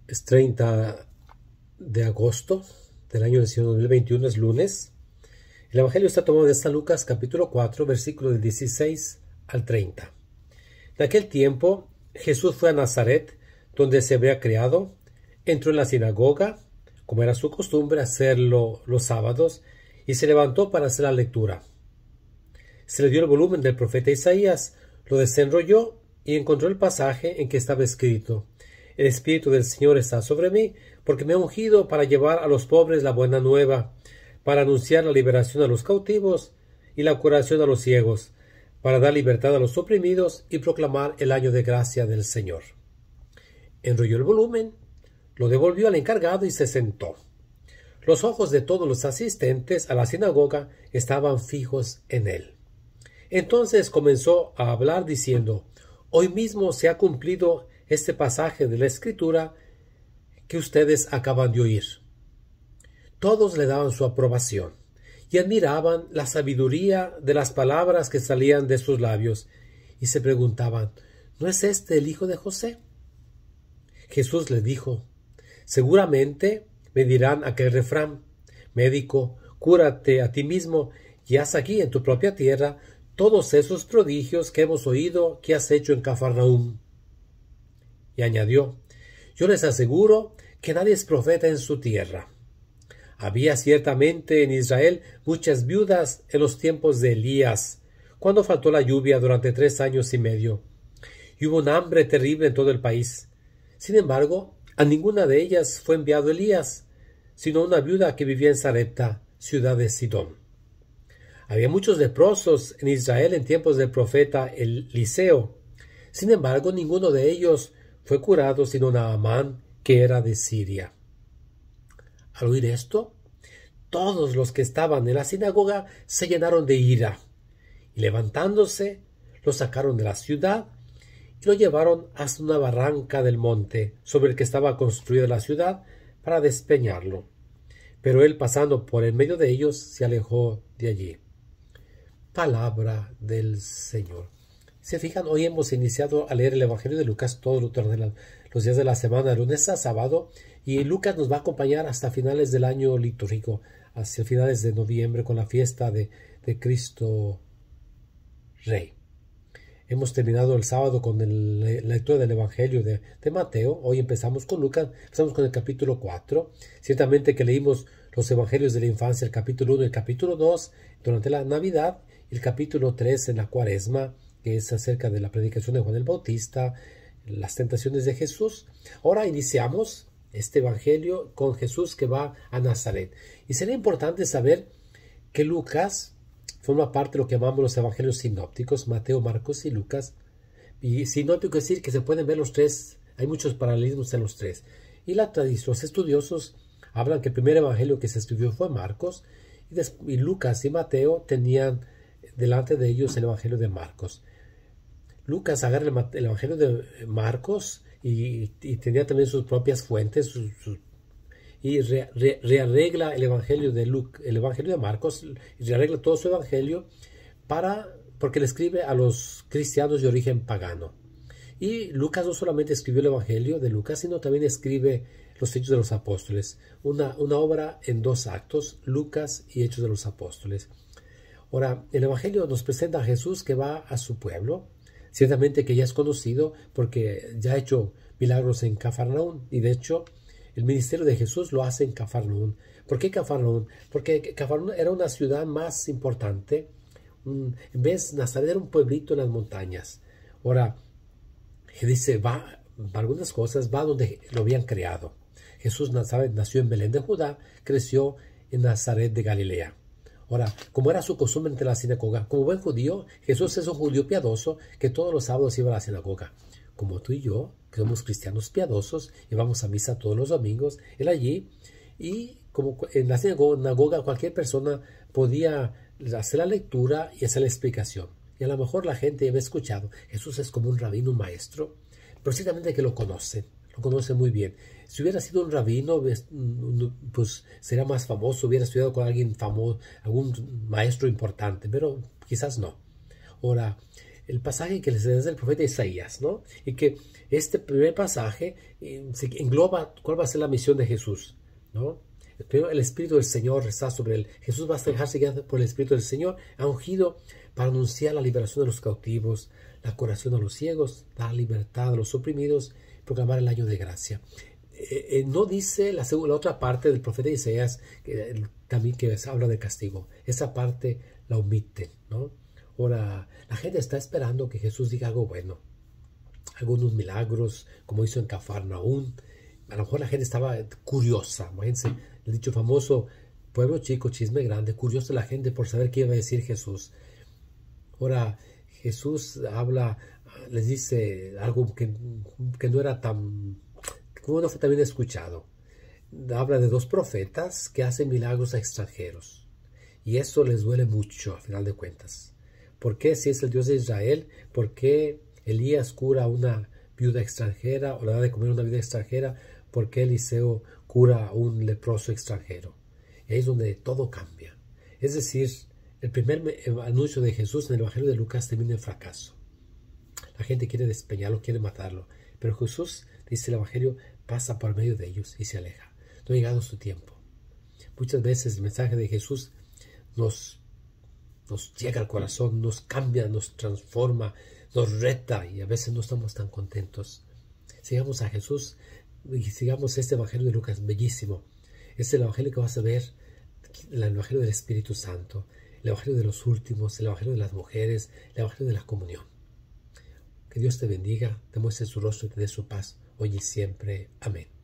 Es 30 de agosto del año del Señor 2021, es lunes. El Evangelio está tomado de San Lucas capítulo 4, versículos del 16 al 30. En aquel tiempo Jesús fue a Nazaret, donde se había criado, entró en la sinagoga, como era su costumbre hacerlo los sábados, y se levantó para hacer la lectura. Se le dio el volumen del profeta Isaías, lo desenrolló y encontró el pasaje en que estaba escrito: El Espíritu del Señor está sobre mí, porque me ha ungido para llevar a los pobres la buena nueva, para anunciar la liberación a los cautivos y la curación a los ciegos, para dar libertad a los oprimidos y proclamar el año de gracia del Señor. Enrolló el volumen, lo devolvió al encargado y se sentó. Los ojos de todos los asistentes a la sinagoga estaban fijos en él. Entonces comenzó a hablar diciendo: Hoy mismo se ha cumplido este pasaje de la Escritura que ustedes acaban de oír. Todos le daban su aprobación y admiraban la sabiduría de las palabras que salían de sus labios y se preguntaban: ¿no es este el hijo de José? Jesús les dijo: seguramente me dirán aquel refrán: médico, cúrate a ti mismo y haz aquí en tu propia tierra todos esos prodigios que hemos oído que has hecho en Cafarnaúm. Y añadió: yo les aseguro que nadie es profeta en su tierra. Había ciertamente en Israel muchas viudas en los tiempos de Elías, cuando faltó la lluvia durante 3 años y medio, y hubo un hambre terrible en todo el país. Sin embargo, a ninguna de ellas fue enviado Elías, sino una viuda que vivía en Sarepta, ciudad de Sidón. Había muchos leprosos en Israel en tiempos del profeta Eliseo. Sin embargo, ninguno de ellos fue curado sino Naamán, que era de Siria. Al oír esto, todos los que estaban en la sinagoga se llenaron de ira, y levantándose, lo sacaron de la ciudad y lo llevaron hasta una barranca del monte sobre el que estaba construida la ciudad para despeñarlo. Pero él, pasando por en medio de ellos, se alejó de allí. Palabra del Señor. Se fijan, hoy hemos iniciado a leer el Evangelio de Lucas todos los días de la semana, de lunes a sábado, y Lucas nos va a acompañar hasta finales del año litúrgico, hacia finales de noviembre, con la fiesta de Cristo Rey. Hemos terminado el sábado con la lectura del Evangelio de Mateo. Hoy empezamos con Lucas, empezamos con el capítulo 4. Ciertamente que leímos los Evangelios de la infancia, el capítulo 1 y el capítulo 2 durante la Navidad, y el capítulo 3 en la Cuaresma, que es acerca de la predicación de Juan el Bautista, las tentaciones de Jesús. Ahora iniciamos este Evangelio con Jesús que va a Nazaret. Y sería importante saber que Lucas forma parte de lo que llamamos los evangelios sinópticos: Mateo, Marcos y Lucas. Y sinóptico es decir que se pueden ver los tres, hay muchos paralelismos en los tres. Y los estudiosos hablan que el primer evangelio que se escribió fue Marcos, y Lucas y Mateo tenían delante de ellos el evangelio de Marcos. Lucas agarra el evangelio de Marcos y tenía también sus propias fuentes, y rearregla el evangelio de Marcos, y rearregla todo su evangelio porque le escribe a los cristianos de origen pagano. Y Lucas no solamente escribió el evangelio de Lucas, sino también escribe los Hechos de los Apóstoles, una obra en 2 actos, Lucas y Hechos de los Apóstoles. Ahora, el evangelio nos presenta a Jesús que va a su pueblo, ciertamente que ya es conocido porque ya ha hecho milagros en Cafarnaúm, y de hecho el ministerio de Jesús lo hace en Cafarnaúm. ¿Por qué Cafarnaúm? Porque Cafarnaúm era una ciudad más importante. En vez de Nazaret, era un pueblito en las montañas. Ahora, dice, va para algunas cosas, va donde lo habían creado. Jesús nació en Belén de Judá, creció en Nazaret de Galilea. Ahora, como era su costumbre entre la sinagoga, como buen judío, Jesús es un judío piadoso que todos los sábados iba a la sinagoga. Como tú y yo, que somos cristianos piadosos y vamos a misa todos los domingos, él allí, y como en la sinagoga cualquier persona podía hacer la lectura y hacer la explicación. Y a lo mejor la gente había escuchado: Jesús es como un rabino, un maestro, pero ciertamente que lo conoce muy bien. Si hubiera sido un rabino, pues sería más famoso, hubiera estudiado con alguien famoso, algún maestro importante, pero quizás no. Ahora, el pasaje que les da del profeta Isaías, ¿no? Y que este primer pasaje se engloba cuál va a ser la misión de Jesús, ¿no? Primero, el Espíritu del Señor está sobre él. Jesús va a dejarse guiar por el Espíritu del Señor, ha ungido para anunciar la liberación de los cautivos, la curación a los ciegos, dar libertad a los oprimidos, proclamar el año de gracia. No dice la otra parte del profeta Isaías, también que habla de castigo. Esa parte la omiten, ¿no? Ahora, la gente está esperando que Jesús diga algo bueno, algunos milagros, como hizo en Cafarnaúm. A lo mejor la gente estaba curiosa. Imagínense el dicho famoso: pueblo chico, chisme grande. Curiosa la gente por saber qué iba a decir Jesús. Ahora, Jesús habla, les dice algo que no era tan, como no fue tan bien escuchado. Habla de dos profetas que hacen milagros a extranjeros. Y eso les duele mucho, a final de cuentas. ¿Por qué, si es el Dios de Israel, por qué Elías cura a una viuda extranjera o le da de comer a una viuda extranjera? ¿Por qué Eliseo cura a un leproso extranjero? Y ahí es donde todo cambia. Es decir, el primer anuncio de Jesús en el Evangelio de Lucas termina en fracaso. La gente quiere despeñarlo, quiere matarlo. Pero Jesús, dice el Evangelio, pasa por medio de ellos y se aleja. No ha llegado su tiempo. Muchas veces el mensaje de Jesús nos llega al corazón, nos cambia, nos transforma, nos reta y a veces no estamos tan contentos. Sigamos a Jesús y sigamos este Evangelio de Lucas, bellísimo. Es el Evangelio que vas a ver, el Evangelio del Espíritu Santo, el Evangelio de los últimos, el Evangelio de las mujeres, el Evangelio de la comunión. Que Dios te bendiga, te muestre su rostro y te dé su paz, hoy y siempre. Amén.